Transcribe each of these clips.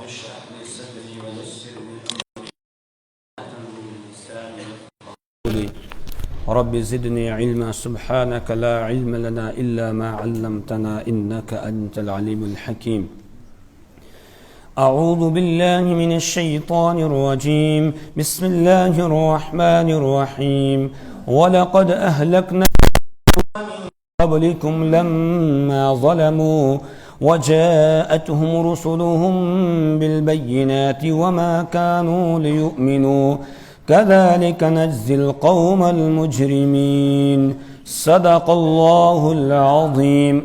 اشرح لي صدري ويسر لي امري رب زدني علما سبحانك لا علم لنا الا ما علمتنا انك انت العليم الحكيم. اعوذ بالله من الشيطان الرجيم. بسم الله الرحمن الرحيم. ولقد اهلكنا قبلكم لما ظلموا وجاءتهم رسلهم بالبينات وما كانوا ليؤمنوا كذلك نجزي القوم المجرمين. صدق اللہ العظیم.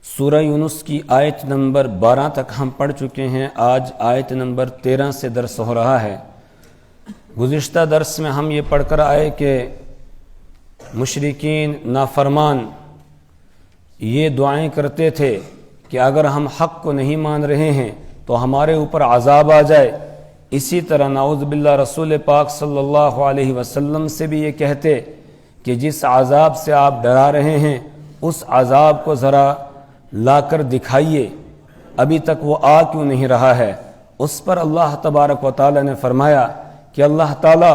سورہ یونس کی آیت نمبر 12 تک ہم پڑھ چکے ہیں. آج آیت نمبر 13 سے درس ہو رہا ہے. گزشتہ درس میں ہم یہ پڑھ کر آئے کہ مشرکین نافرمان یہ دعائیں کرتے تھے کہ اگر ہم حق کو نہیں مان رہے ہیں تو ہمارے اوپر عذاب آ جائے. اسی طرح نعوذ باللہ رسول پاک صلی اللہ علیہ وسلم سے بھی یہ کہتے کہ جس عذاب سے آپ ڈرا رہے ہیں اس عذاب کو ذرا لا کر دکھائیے، ابھی تک وہ آ کیوں نہیں رہا ہے. اس پر اللہ تبارک و تعالی نے فرمایا کہ اللہ تعالی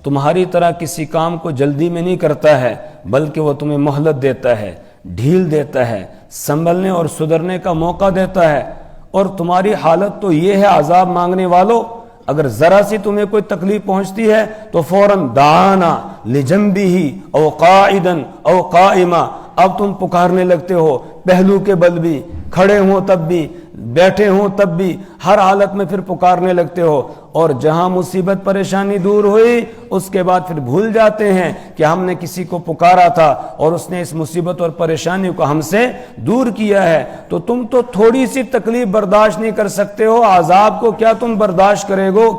تمہاری طرح کسی کام کو جلدی میں نہیں کرتا ہے، بلکہ وہ تمہیں مہلت دیتا ہے، ڈھیل دیتا ہے، سنبھلنے اور سدھرنے کا موقع دیتا ہے. اور تمہاری حالت تو یہ ہے عذاب مانگنے والوں، اگر ذرا سی تمہیں کوئی تکلیف پہنچتی ہے تو فوراً دعانا لجنبہ او قاعدا او قائما، اب تم پکارنے لگتے ہو پہلو کے بل بھی، کھڑے ہوں تب بھی، بیٹھے ہوں تب بھی، ہر حالت میں پھر پکارنے لگتے ہو. اور جہاں مصیبت پریشانی دور ہوئی اس کے بعد پھر بھول جاتے ہیں کہ ہم نے کسی کو پکارا تھا اور اس نے اس مصیبت اور پریشانی کو ہم سے دور کیا ہے. تو تم تو تھوڑی سی تکلیف برداشت نہیں کر سکتے ہو، عذاب کو کیا تم برداشت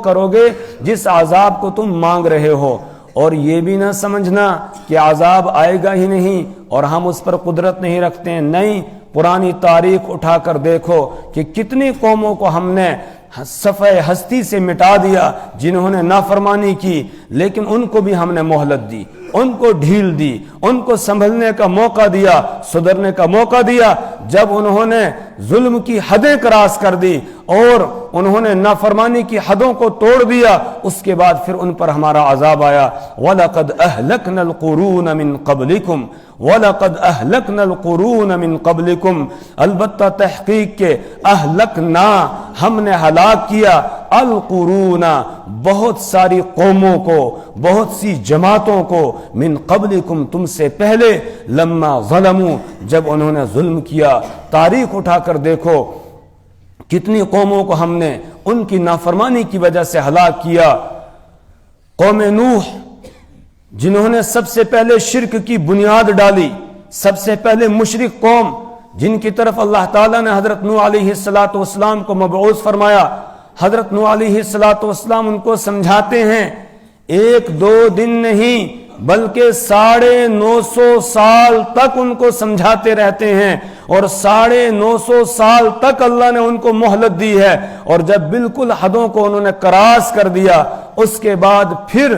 کرو گے جس عذاب کو تم مانگ رہے ہو. اور یہ بھی نہ سمجھنا کہ عذاب آئے گا ہی نہیں اور ہم اس پر قدرت نہیں رکھتے ہیں. نہیں، پرانی تاریخ اٹھا کر دیکھو کہ کتنی قوموں کو ہم نے صفحہ ہستی سے مٹا دیا جنہوں نے نافرمانی کی، لیکن ان کو بھی ہم نے مہلت دی، ان کو ڈھیل دی، ان کو سنبھلنے کا موقع دیا، سدھرنے کا موقع دیا. جب انہوں نے ظلم کی حدیں کراس کر دی اور انہوں نے نافرمانی کی حدوں کو توڑ دیا، اس کے بعد پھر ان پر ہمارا عذاب آیا. وَلَقَدْ أَهْلَكْنَا الْقُرُونَ مِنْ قَبْلِكُمْ وَلَقَدْ أَهْلَكْنَا الْقُرُونَ مِنْ قَبْلِكُمْ، البتہ تحقیق کے اہلکنا ہم نے ہلاک کیا، القرون بہت ساری قوموں کو، بہت سی جماعتوں کو، من قبلکم تم سے پہلے، لما ظلموا جب انہوں نے ظلم کیا. تاریخ اٹھا کر دیکھو کتنی قوموں کو ہم نے ان کی نافرمانی کی وجہ سے ہلاک کیا. قوم نوح جنہوں نے سب سے پہلے شرک کی بنیاد ڈالی، سب سے پہلے مشرک قوم جن کی طرف اللہ تعالیٰ نے حضرت نوح علیہ السلام کو مبعوث فرمایا. حضرت نوح علیہ السلام ان کو سمجھاتے ہیں، ایک دو دن نہیں بلکہ 950 سال تک ان کو سمجھاتے رہتے ہیں، اور 950 سال تک اللہ نے ان کو مہلت دی ہے. اور جب بالکل حدوں کو انہوں نے کراس کر دیا اس کے بعد پھر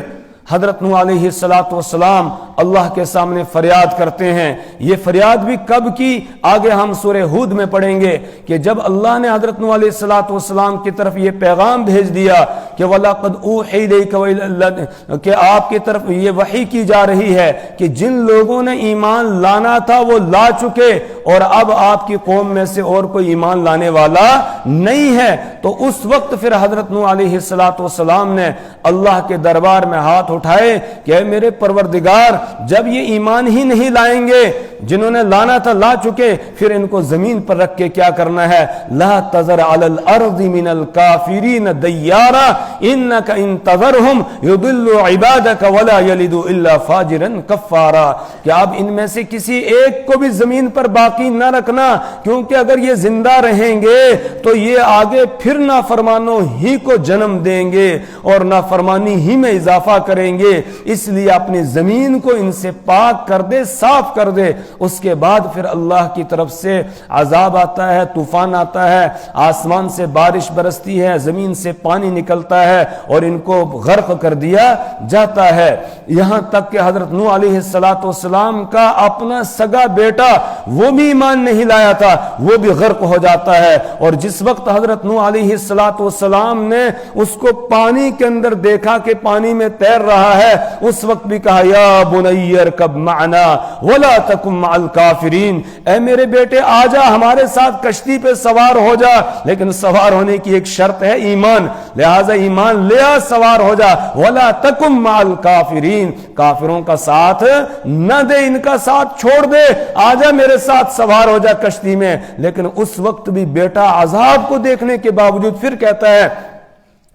حضرت نوح علیہ السلام اللہ کے سامنے فریاد کرتے ہیں. یہ فریاد بھی کب کی؟ آگے ہم سورہ ہود میں پڑھیں گے کہ جب اللہ نے حضرت نوح علیہ السلام کی طرف یہ پیغام بھیج دیا کہ وَلَقَدْ أُوحِيَ إِلَيْكَ کہ آپ کی طرف یہ وحی کی جا رہی ہے کہ جن لوگوں نے ایمان لانا تھا وہ لا چکے اور اب آپ کی قوم میں سے اور کوئی ایمان لانے والا نہیں ہے. تو اس وقت پھر حضرت نوح علیہ السلام نے اللہ کے دربار میں ہاتھ اٹھائے کہ اے میرے پروردگار، جب یہ ایمان ہی نہیں لائیں گے، جنہوں نے لانا تھا لا چکے، پھر ان کو زمین پر رکھ کے کیا کرنا ہے؟ لا تذر علی الارض من الکافرین دیارا انک ان تذرہم یضل عبادک ولا یلد الا فاجرا کفارا، کہ آپ ان میں سے کسی ایک کو بھی زمین پر باقی نہ رکھنا، کیونکہ اگر یہ زندہ رہیں گے تو یہ آگے پھر نافرمانوں ہی کو جنم دیں گے اور نافرمانی ہی میں اضافہ کریں گے. اس لیے اپنی زمین کو کو ان سے پاک کر دے، صاف کر دے۔ اس کے بعد پھر اللہ کی طرف سے عذاب آتا ہے، طوفان آتا ہے، آسمان سے بارش برستی ہے، زمین سے پانی نکلتا ہے اور ان کو غرق کر دیا جاتا ہے۔ یہاں تک کہ حضرت نوح علیہ السلام کا اپنا سگا بیٹا وہ بھی ایمان نہیں لایا تھا، وہ بھی غرق ہو جاتا ہے۔ اور جس وقت حضرت نوح علیہ السلام نے اس کو پانی کے اندر دیکھا کہ پانی میں تیر رہا ہے، اس وقت بھی کہا یا بنی ارکب معنا ولا تکن مع الکافرین، اے میرے بیٹے آ جا ہمارے ساتھ کشتی پہ سوار ہو جا، لیکن سوار ہونے کی ایک شرط ہے ایمان، لہذا ایمان لیا سوار ہو جا، ولا تکن مع الکافرین، کافروں کا ساتھ نہ دے، ان کا ساتھ چھوڑ دے، آ جا میرے ساتھ سوار ہو جا کشتی میں۔ لیکن اس وقت بھی بیٹا عذاب کو دیکھنے کے باوجود پھر کہتا ہے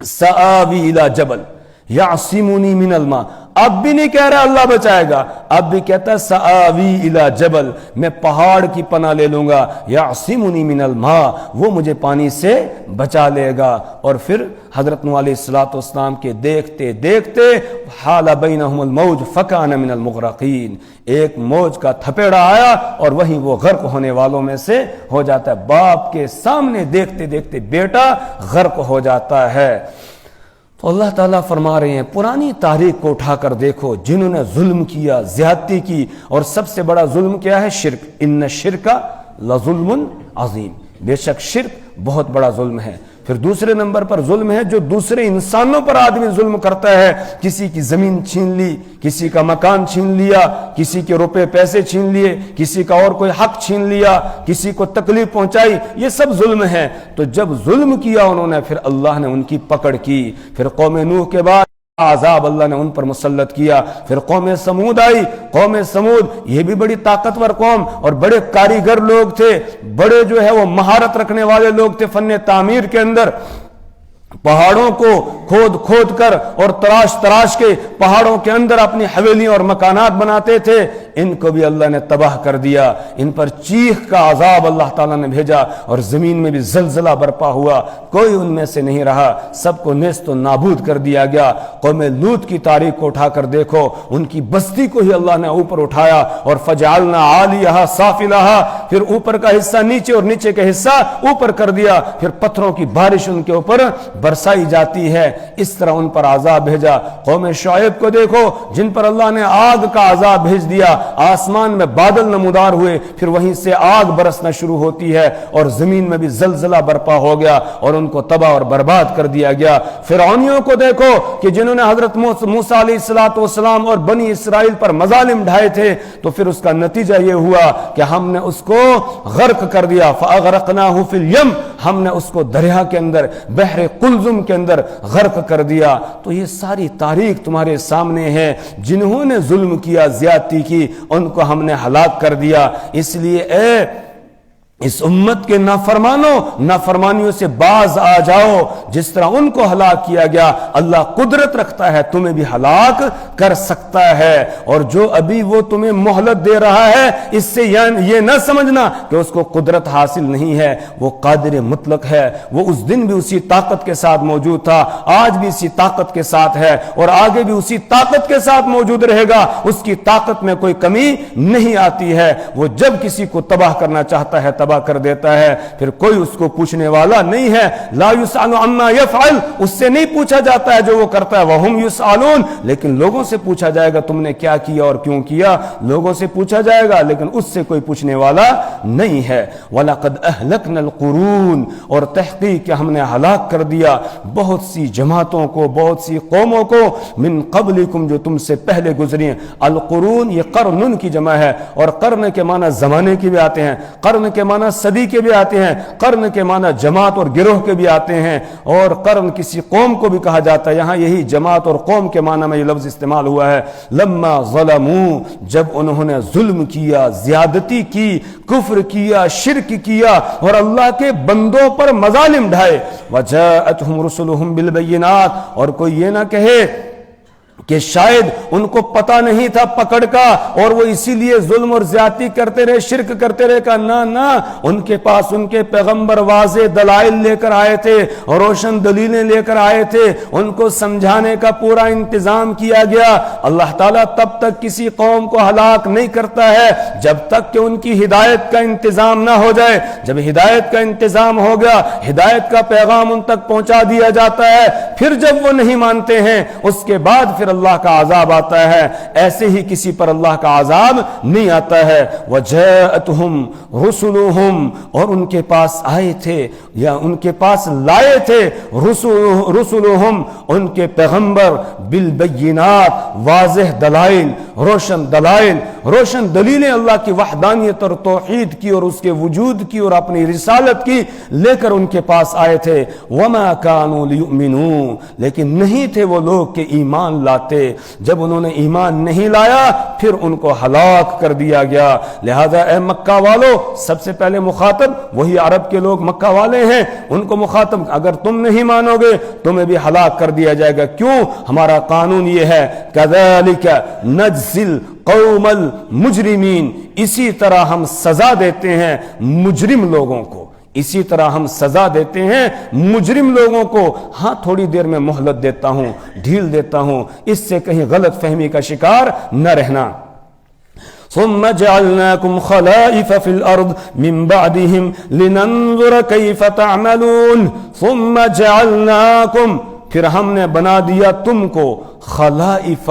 سآوی الی جبل یعصمنی من الماء، اب بھی نہیں کہہ رہا اللہ بچائے گا، اب بھی کہتا ہے سآوی الی جبل، میں پہاڑ کی پناہ لے لوں گا، یعصمنی من الماء، وہ مجھے پانی سے بچا لے گا۔ اور پھر حضرت نوح علیہ السلام کے دیکھتے دیکھتے حال بینہم الموج فکان من المغرقین، ایک موج کا تھپیڑا آیا اور وہیں وہ غرق ہونے والوں میں سے ہو جاتا ہے۔ باپ کے سامنے دیکھتے دیکھتے بیٹا غرق ہو جاتا ہے۔ تو اللہ تعالیٰ فرما رہے ہیں پرانی تاریخ کو اٹھا کر دیکھو، جنہوں نے ظلم کیا، زیادتی کی، اور سب سے بڑا ظلم کیا ہے؟ شرک، ان الشرک لظلم عظیم، بے شک شرک بہت بڑا ظلم ہے۔ پھر دوسرے نمبر پر ظلم ہے جو دوسرے انسانوں پر آدمی ظلم کرتا ہے، کسی کی زمین چھین لی، کسی کا مکان چھین لیا، کسی کے روپے پیسے چھین لیے، کسی کا اور کوئی حق چھین لیا، کسی کو تکلیف پہنچائی، یہ سب ظلم ہے۔ تو جب ظلم کیا انہوں نے، پھر اللہ نے ان کی پکڑ کی۔ پھر قوم نوح کے بعد عذاب اللہ نے ان پر مسلط کیا۔ پھر قوم سمود آئی، قوم سمود یہ بھی بڑی طاقتور قوم اور بڑے کاریگر لوگ تھے، بڑے جو ہے وہ مہارت رکھنے والے لوگ تھے فن تعمیر کے اندر، پہاڑوں کو کھود کھود کر اور تراش تراش کے پہاڑوں کے اندر اپنی حویلیاں اور مکانات بناتے تھے۔ ان کو بھی اللہ نے تباہ کر دیا، ان پر چیخ کا عذاب اللہ تعالیٰ نے بھیجا اور زمین میں بھی زلزلہ برپا ہوا، کوئی ان میں سے نہیں رہا، سب کو نیست و نابود کر دیا گیا۔ قوم لوط کی تاریخ کو اٹھا کر دیکھو، ان کی بستی کو ہی اللہ نے اوپر اٹھایا اور فجعلنا عالیہا سافلہا، پھر اوپر کا حصہ نیچے اور نیچے کا حصہ اوپر کر دیا، پھر پتھروں کی بارش ان کے اوپر برسائی جاتی ہے، اس طرح ان پر عذاب بھیجا۔ قوم شعیب کو دیکھو جن پر اللہ نے آگ کا عذاب بھیج دیا، آسمان میں بادل نمودار ہوئے، پھر وہیں سے آگ برسنا شروع ہوتی ہے اور زمین میں بھی زلزلہ برپا ہو گیا اور ان کو تباہ اور برباد کر دیا گیا۔ فرعونیوں کو دیکھو کہ جنہوں نے حضرت موسیٰ علیہ السلام اور بنی اسرائیل پر مظالم ڈھائے تھے، تو پھر اس کا نتیجہ یہ ہوا کہ ہم نے اس کو غرق کر دیا، فَأَغْرَقْنَاهُ فِي الْيَمِّ، ہم نے اس کو دریا کے اندر، بحر قلزم کے اندر غرق کر دیا۔ تو یہ ساری تاریخ تمہارے سامنے ہے، جنہوں نے ظلم کیا، زیادتی کی، ان کو ہم نے ہلاک کر دیا۔ اس لیے اے اس امت کے نافرمانیوں سے باز آ جاؤ، جس طرح ان کو ہلاک کیا گیا، اللہ قدرت رکھتا ہے تمہیں بھی ہلاک کر سکتا ہے۔ اور جو ابھی وہ تمہیں مہلت دے رہا ہے، اس سے یہ نہ سمجھنا کہ اس کو قدرت حاصل نہیں ہے، وہ قادر مطلق ہے، وہ اس دن بھی اسی طاقت کے ساتھ موجود تھا، آج بھی اسی طاقت کے ساتھ ہے اور آگے بھی اسی طاقت کے ساتھ موجود رہے گا۔ اس کی طاقت میں کوئی کمی نہیں آتی ہے، وہ جب کسی کو تباہ کرنا چاہتا ہے تباہ کر دیتا ہے، پھر کوئی اس کو پوچھنے والا نہیں ہے۔ لا یسأل عما یفعل، اس سے نہیں پوچھا جاتا ہے جو وہ کرتا ہے، وہم یسألون، لیکن لوگوں سے پوچھا جائے گا تم نے کیا کیا اور کیوں کیا، لوگوں سے پوچھا جائے گا، لیکن اس سے کوئی پوچھنے والا نہیں ہے۔ وَلَقَدْ أَهْلَكْنَا الْقُرُونَ، اور تحقیق کہ ہم نے ہلاک کر دیا بہت سی جماعتوں کو، بہت سی قوموں کو، من قبلکم، جو تم سے پہلے گزری ہیں۔ القرون یہ قرن کی جمع ہے، اور قرن کے معنی زمانے کی بھی آتے ہیں، قرن کے معنی صدی کے بھی آتے ہیں، قرن کے معنی جماعت اور گروہ کے بھی آتے ہیں، اور قرن کسی قوم کو بھی کہا جاتا ہے، یہاں یہی جماعت اور قوم کے معنی میں یہ لفظ استعمال ہوا ہے۔ لما ظلموا، جب انہوں نے ظلم کیا، زیادتی کی، کفر کیا، شرک کیا اور اللہ کے بندوں پر مظالم ڈھائے، وجاءتهم رسلهم بالبینات، اور کوئی یہ نہ کہے کہ شاید ان کو پتہ نہیں تھا پکڑ کا اور وہ اسی لیے ظلم اور زیادتی کرتے رہے، شرک کرتے رہے. کہ نہ ان کے پاس ان کے پیغمبر واضح دلائل لے کر آئے تھے اور روشن دلیلیں لے کر آئے تھے، ان کو سمجھانے کا پورا انتظام کیا گیا. اللہ تعالیٰ تب تک کسی قوم کو ہلاک نہیں کرتا ہے جب تک کہ ان کی ہدایت کا انتظام نہ ہو جائے. جب ہدایت کا انتظام ہو گیا، ہدایت کا پیغام ان تک پہنچا دیا جاتا ہے، پھر جب وہ نہیں مانتے ہیں اس کے بعد پھر اللہ کا عذاب آتا ہے. ایسے ہی کسی پر اللہ کا عذاب نہیں آتا ہے. وَجَاءَتْهُمْ رُسُلُهُمْ، اور ان کے پاس آئے تھے یا ان کے پاس لائے تھے رسولہم ان کے پیغمبر بالبینات، واضح دلائل، روشن دلائل، روشن دلیلیں اللہ کی وحدانیت اور توحید کی اور اس کے وجود کی اور اپنی رسالت کی لے کر ان کے پاس آئے تھے. وَمَا كَانُوا لِيُؤْمِنُوا، لیکن نہیں تھے وہ لوگ کہ ایمان لاتے. جب انہوں نے ایمان نہیں لایا پھر ان کو ہلاک کر دیا گیا. لہذا اے مکہ والو، سب سے پہلے مخاطب وہی عرب کے لوگ مکہ والے ہیں، ان کو مخاطب اگر تم نہیں مانو گے تمہیں بھی ہلاک کر دیا جائے گا. کیوں؟ ہمارا قانون یہ ہے كَذَلِكَ نَجْزِي الْقَوْمَ الْمُجْرِمِينَ، اسی طرح ہم سزا دیتے ہیں مجرم لوگوں کو، اسی طرح ہم سزا دیتے ہیں مجرم لوگوں کو. ہاں تھوڑی دیر میں مہلت دیتا ہوں، ڈھیل دیتا ہوں، اس سے کہیں غلط فہمی کا شکار نہ رہنا. ثم جعلناكم خلائف في الأرض من بعدهم لننظر كيف تعملون. ثم جعلناكم، پھر ہم نے بنا دیا تم کو خلائف،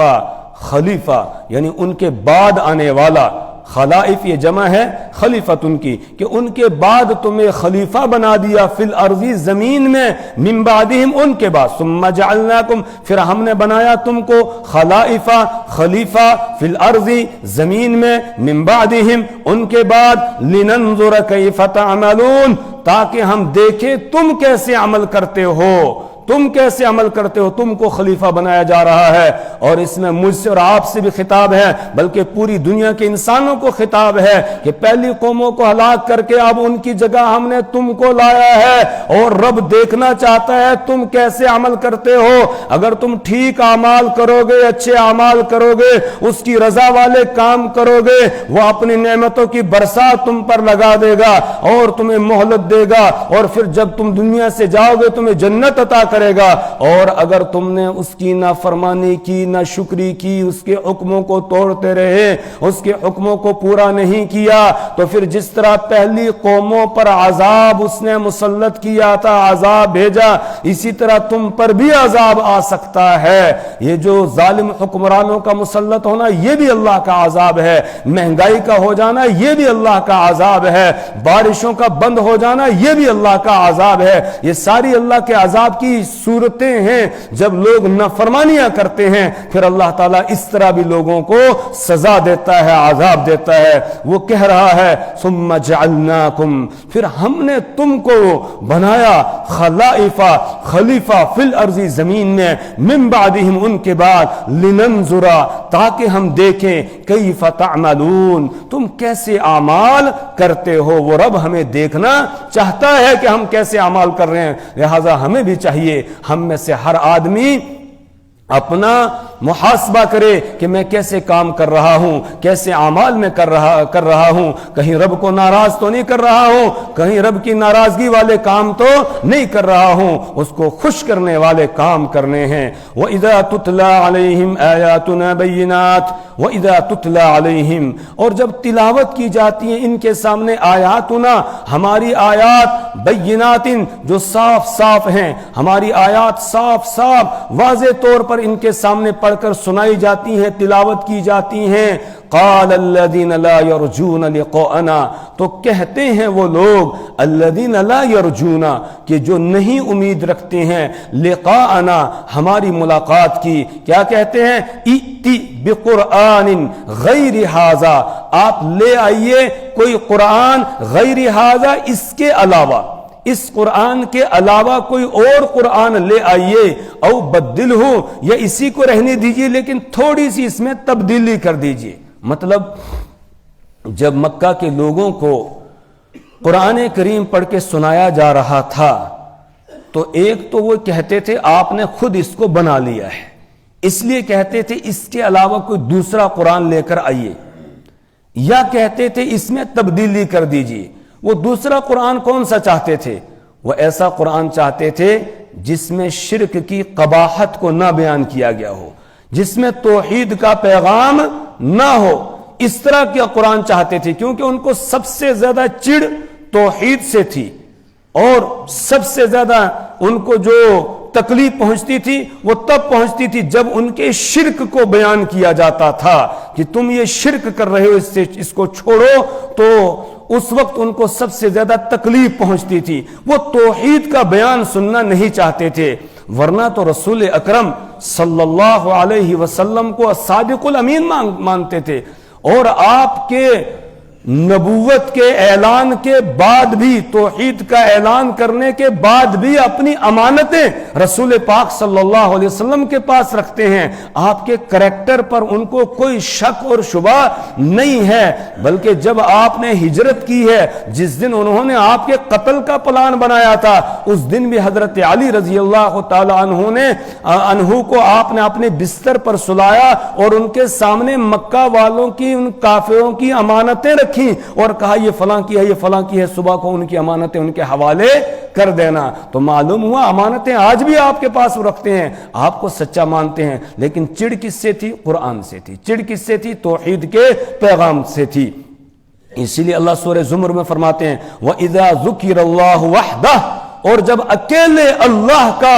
خلیفہ یعنی ان کے بعد آنے والا. خلائف یہ جمع ہے خلیفتن کی، کہ ان کے بعد تمہیں خلیفہ بنا دیا فی الارض، زمین میں، من بعدہم ان کے بعد. ثم جعلناکم، پھر ہم نے بنایا تم کو خلائفہ، خلیفہ فی الارض، زمین میں، من بعدہم ان کے بعد، لننظر کیف تعملون، تاکہ ہم دیکھیں تم کیسے عمل کرتے ہو، تم کیسے عمل کرتے ہو. تم کو خلیفہ بنایا جا رہا ہے اور اس میں مجھ سے اور آپ سے بھی خطاب ہے، بلکہ پوری دنیا کے انسانوں کو خطاب ہے کہ پہلی قوموں کو ہلاک کر کے اب ان کی جگہ ہم نے تم کو لایا ہے اور رب دیکھنا چاہتا ہے تم کیسے عمل کرتے ہو. اگر تم ٹھیک اعمال کرو گے، اچھے اعمال کرو گے، اس کی رضا والے کام کرو گے، وہ اپنی نعمتوں کی برسات تم پر لگا دے گا اور تمہیں مہلت دے گا، اور پھر جب تم دنیا سے جاؤ گے تمہیں جنت عطا کرے گا. اور اگر تم نے اس کی نافرمانی کی، ناشکری کی، اس کے حکموں کو توڑتے رہے، اس کے حکموں کو پورا نہیں کیا، تو پھر جس طرح پہلی قوموں پر عذاب اس نے مسلط کیا تھا، عذاب بھیجا، اسی طرح تم پر بھی عذاب آ سکتا ہے. یہ جو ظالم حکمرانوں کا مسلط ہونا یہ بھی اللہ کا عذاب ہے، مہنگائی کا ہو جانا یہ بھی اللہ کا عذاب ہے، بارشوں کا بند ہو جانا یہ بھی اللہ کا عذاب ہے. یہ ساری اللہ کے عذاب کی صورتیں ہیں. جب لوگ نافرمانیاں کرتے ہیں پھر اللہ تعالیٰ اس طرح بھی لوگوں کو سزا دیتا ہے، عذاب دیتا ہے. وہ کہہ رہا ہے ثم جعلناکم، پھر ہم نے تم کو بنایا خلائف، خلیفہ فی الارض، زمین میں، من بعدہم ان کے بعد، لننظر، تاکہ ہم دیکھیں کیف تعملون، تم کیسے اعمال کرتے ہو. وہ رب ہمیں دیکھنا چاہتا ہے کہ ہم کیسے اعمال کر رہے ہیں. لہذا ہمیں بھی چاہیے ہم میں سے ہر آدمی اپنا محاسبہ کرے کہ میں کیسے کام کر رہا ہوں، کیسے اعمال میں کر رہا ہوں. کہیں رب کو ناراض تو نہیں کر رہا ہوں، کہیں رب کی ناراضگی والے کام تو نہیں کر رہا ہوں، اس کو خوش کرنے والے کام کرنے ہیں. وَإِذَا تُتْلَى عَلَيْهِمْ آيَاتُنَا بَيِّنَاتٍ، وَإِذَا تُتْلَى عَلَيْهِمْ، اور جب تلاوت کی جاتی ہیں ان کے سامنے آیاتنا، ہماری آیات، بینات جو صاف صاف ہیں، ہماری آیات صاف صاف واضح طور پر ان کے سامنے پڑھ کر سنائی جاتی ہیں، تلاوت کی جاتی ہیں. قال الذين لا يرجون لقاءنا، تو کہتے ہیں وہ لوگ الذين لا يرجون، کہ جو نہیں امید رکھتے ہیں، لقاءنا، ہماری ملاقات کی. کیا کہتے ہیں؟ ائتی بقرآن غیر ھذا، آپ لے آئیے کوئی قرآن غیر ھذا، اس کے علاوہ، اس قرآن کے علاوہ کوئی اور قرآن لے آئیے، او بدل ہو، یا اسی کو رہنے دیجئے لیکن تھوڑی سی اس میں تبدیلی کر دیجئے. مطلب جب مکہ کے لوگوں کو قرآن کریم پڑھ کے سنایا جا رہا تھا تو ایک تو وہ کہتے تھے آپ نے خود اس کو بنا لیا ہے، اس لیے کہتے تھے اس کے علاوہ کوئی دوسرا قرآن لے کر آئیے، یا کہتے تھے اس میں تبدیلی کر دیجیے۔ وہ دوسرا قرآن کون سا چاہتے تھے؟ وہ ایسا قرآن چاہتے تھے جس میں شرک کی قباحت کو نہ بیان کیا گیا ہو، جس میں توحید کا پیغام نہ ہو، اس طرح کا قرآن چاہتے تھے، کیونکہ ان کو سب سے زیادہ چڑ توحید سے تھی، اور سب سے زیادہ ان کو جو تکلیف پہنچتی تھی وہ تب پہنچتی تھی جب ان کے شرک کو بیان کیا جاتا تھا کہ تم یہ شرک کر رہے ہو، اس کو چھوڑو، تو اس وقت ان کو سب سے زیادہ تکلیف پہنچتی تھی۔ وہ توحید کا بیان سننا نہیں چاہتے تھے، ورنہ تو رسول اکرم صلی اللہ علیہ وسلم کو صادق الامین مانتے تھے، اور آپ کے نبوت کے اعلان کے بعد بھی، توحید کا اعلان کرنے کے بعد بھی اپنی امانتیں رسول پاک صلی اللہ علیہ وسلم کے پاس رکھتے ہیں۔ آپ کے کریکٹر پر ان کو کوئی شک اور شبہ نہیں ہے، بلکہ جب آپ نے ہجرت کی ہے، جس دن انہوں نے آپ کے قتل کا پلان بنایا تھا، اس دن بھی حضرت علی رضی اللہ تعالی عنہ کو آپ نے اپنے بستر پر سلایا اور ان کے سامنے مکہ والوں کی، ان کافروں کی امانتیں رکھی اور کہا یہ فلاں کی ہے، یہ فلاں کی ہے، صبح کو ان کی امانتیں ان کے حوالے کر دینا۔ تو معلوم ہوا امانتیں آج بھی آپ کے پاس رکھتے ہیں، آپ کو سچا مانتے ہیں، لیکن چڑ کس سے تھی؟ قرآن سے تھی۔ چڑ کس سے تھی؟ توحید کے پیغام سے تھی۔ اسی لیے اللہ سورہ زمر میں فرماتے ہیں وَإِذَا ذُكِرَ اللَّهُ وَحْدَهُ، اور جب اکیلے اللہ کا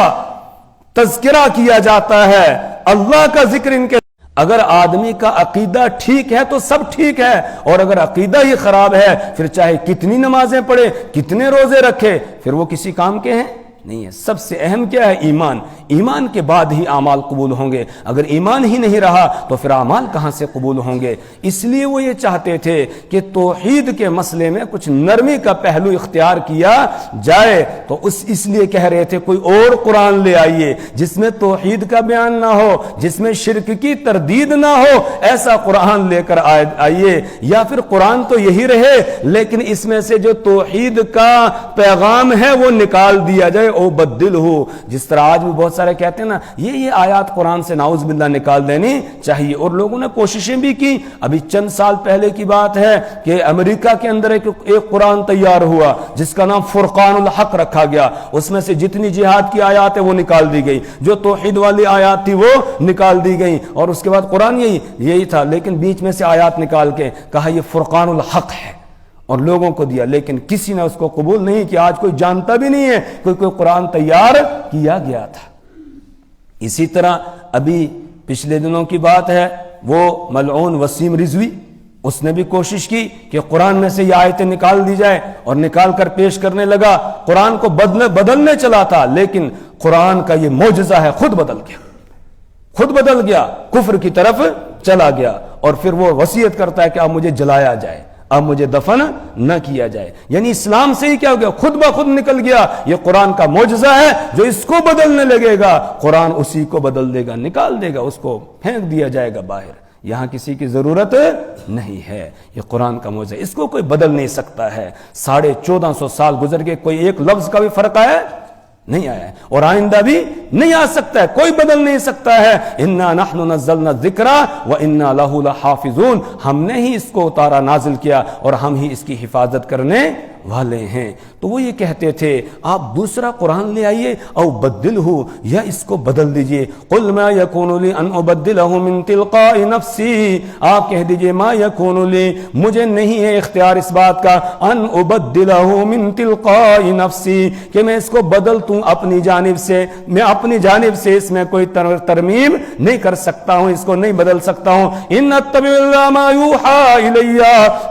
تذکرہ کیا جاتا ہے، اللہ کا ذکر ان کے، اگر آدمی کا عقیدہ ٹھیک ہے تو سب ٹھیک ہے، اور اگر عقیدہ ہی خراب ہے پھر چاہے کتنی نمازیں پڑھے، کتنے روزے رکھے، پھر وہ کسی کام کے ہیں نہیں ہے۔ سب سے اہم کیا ہے؟ ایمان۔ ایمان کے بعد ہی اعمال قبول ہوں گے، اگر ایمان ہی نہیں رہا تو پھر اعمال کہاں سے قبول ہوں گے؟ اس لیے وہ یہ چاہتے تھے کہ توحید کے مسئلے میں کچھ نرمی کا پہلو اختیار کیا جائے، تو اس لیے کہہ رہے تھے کوئی اور قرآن لے آئیے جس میں توحید کا بیان نہ ہو، جس میں شرک کی تردید نہ ہو، ایسا قرآن لے کر آئیے، یا پھر قرآن تو یہی رہے لیکن اس میں سے جو توحید کا پیغام ہے وہ نکال دیا جائے، او بدل ہو، جس طرح آج بھی بہت سارے کہتے ہیں نا یہ آیات قرآن سے نعوذ باللہ نکال دینی چاہیے، اور لوگوں نے کوششیں بھی کی۔ ابھی چند سال پہلے کی بات ہے کہ امریکہ کے اندر ایک قرآن تیار ہوا جس کا نام فرقان الحق رکھا گیا، اس میں سے جتنی جہاد کی آیات ہے وہ نکال دی گئی، جو توحید والی آیات تھی وہ نکال دی گئی، اور اس کے بعد قرآن یہی تھا، لیکن بیچ میں سے آیات نکال کے کہا یہ فرقان الحق ہے اور لوگوں کو دیا، لیکن کسی نے اس کو قبول نہیں کیا۔ آج کوئی جانتا بھی نہیں ہے کوئی قرآن تیار کیا گیا تھا۔ اسی طرح ابھی پچھلے دنوں کی بات ہے، وہ ملعون وسیم رضوی، اس نے بھی کوشش کی کہ قرآن میں سے یہ آیتیں نکال دی جائے، اور نکال کر پیش کرنے لگا، قرآن کو بدلنے چلا تھا، لیکن قرآن کا یہ معجزہ ہے خود بدل گیا، کفر کی طرف چلا گیا، اور پھر وہ وصیت کرتا ہے کہ اب مجھے جلایا جائے، اب مجھے دفن نہ کیا جائے۔ یعنی اسلام سے ہی کیا ہو گیا؟ خود بخود نکل گیا۔ یہ قرآن کا معجزہ ہے، جو اس کو بدلنے لگے گا قرآن اسی کو بدل دے گا، نکال دے گا، اس کو پھینک دیا جائے گا باہر، یہاں کسی کی ضرورت نہیں ہے۔ یہ قرآن کا معجزہ، اس کو کوئی بدل نہیں سکتا ہے۔ 1450 سال گزر گئے، کوئی ایک لفظ کا بھی فرق آیا نہیں آیا ہے، اور آئندہ بھی نہیں آ سکتا ہے، کوئی بدل نہیں سکتا ہے۔ انا نحن نزلنا الذکر وانا له لحافظون، ہم نے ہی اس کو اتارا، نازل کیا، اور ہم ہی اس کی حفاظت کرنے والے ہیں۔ تو وہ یہ کہتے تھے آپ دوسرا قرآن لے آئیے، او بدلہ، یا اس کو بدل دیجئے۔ قل ما یکون لی ان ابدلہ من تلقاء نفسی، آپ کہہ دیجئے ما یکون لی، مجھے نہیں ہے اختیار اس بات کا، ان ابدلہ من تلقاء نفسی، کہ میں اس کو بدل دوں اپنی جانب سے، میں اپنی جانب سے اس میں کوئی ترمیم نہیں کر سکتا ہوں، اس کو نہیں بدل سکتا ہوں۔ ان اتبع الا ما یوحى الی،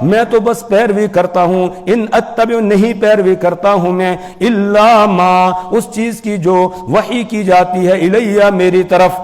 میں تو بس پیروی کرتا ہوں، ان اتبع نہیں پیروی کرتا ہوں میں، الا ما، اس چیز کی جو وحی کی جاتی ہے، الیہ، میری طرف،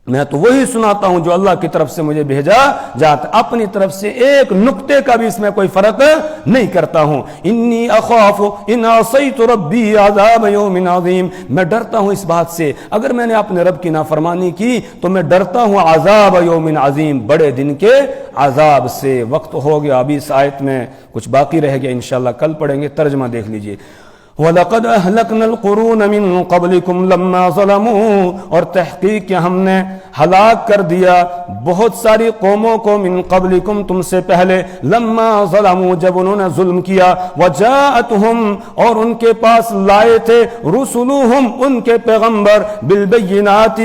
میں تو وہی سناتا ہوں جو اللہ کی طرف سے مجھے بھیجا جاتا، اپنی طرف سے ایک نقطے کا بھی اس میں کوئی فرق نہیں کرتا ہوں۔ انی اخاف ان عصیت ربی عذاب یوم عظیم، میں ڈرتا ہوں اس بات سے اگر میں نے اپنے رب کی نافرمانی کی تو میں ڈرتا ہوں عذاب یوم عظیم، بڑے دن کے عذاب سے۔ وقت ہو گیا، ابھی اس آیت میں کچھ باقی رہ گیا، انشاءاللہ کل پڑھیں گے، ترجمہ دیکھ لیجئے۔ وَلَقَدْ أَهْلَكْنَا الْقُرُونَ مِنْ قَبْلِكُمْ لَمَّا ظَلَمُوا، اور تحقیق کہ ہم نے ہلاک کر دیا بہت ساری قوموں کو، من قبلکم تم سے پہلے، لما ظلموا جب انہوں نے ظلم کیا، وجاءتهم اور ان کے پاس لائے تھے، رسلوہم ان کے پیغمبر، بالبینات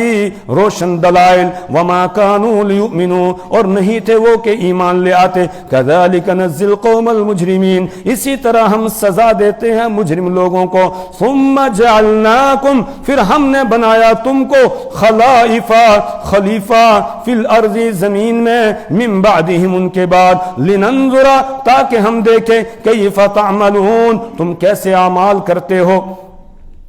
روشن دلائل، وما كانوا ليؤمنوا اور نہیں تھے وہ کہ ایمان لے آتے، كذلك نجزي القوم المجرمين اسی طرح ہم سزا دیتے ہیں مجرم لوگوں کو، ثم جعلناکم پھر ہم نے بنایا تم کو، خلیفہ فی الارض زمین میں، من بعدہم ان کے بعد، لننظر تاکہ ہم دیکھیں، کیف تعملون تم کیسے اعمال کرتے ہو،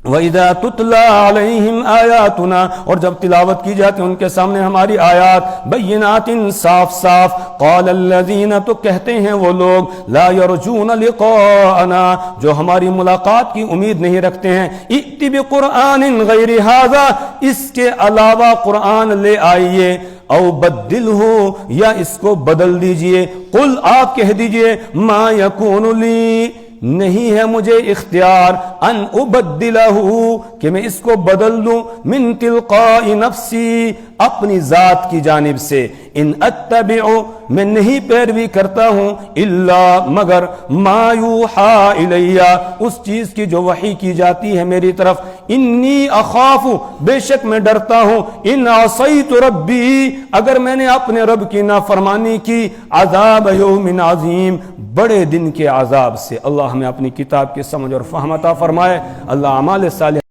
وَإِذَا تُتْلَى عَلَيْهِمْ آيَاتُنَا اور جب تلاوت کی جاتی ان کے سامنے ہماری آیات، بینات صاف صاف، قال الذین تو کہتے ہیں وہ لوگ، لا یرجون لقاءنا جو ہماری ملاقات کی امید نہیں رکھتے ہیں، ائت بقرآن غیر ھذا اس کے علاوہ قرآن لے آئیے، او بدلہ یا اس کو بدل دیجئے، قل آپ کہہ دیجئے، ما یکون لی نہیں ہے مجھے اختیار، ان ابدلہ کہ میں اس کو بدل دوں، من تلقاء نفسی اپنی ذات کی جانب سے، ان اتبع میں نہیں پیروی کرتا ہوں، الا مگر ما یوحا الیہ اس چیز کی جو وحی کی جاتی ہے میری طرف، انی اخاف بے شک میں ڈرتا ہوں، ان عصیت ربی اگر میں نے اپنے رب کی نافرمانی کی، عذاب یوم عظیم بڑے دن کے عذاب سے۔ اللہ ہمیں اپنی کتاب کی سمجھ اور فہم عطا فرمائے، اللہ اعمال صالحہ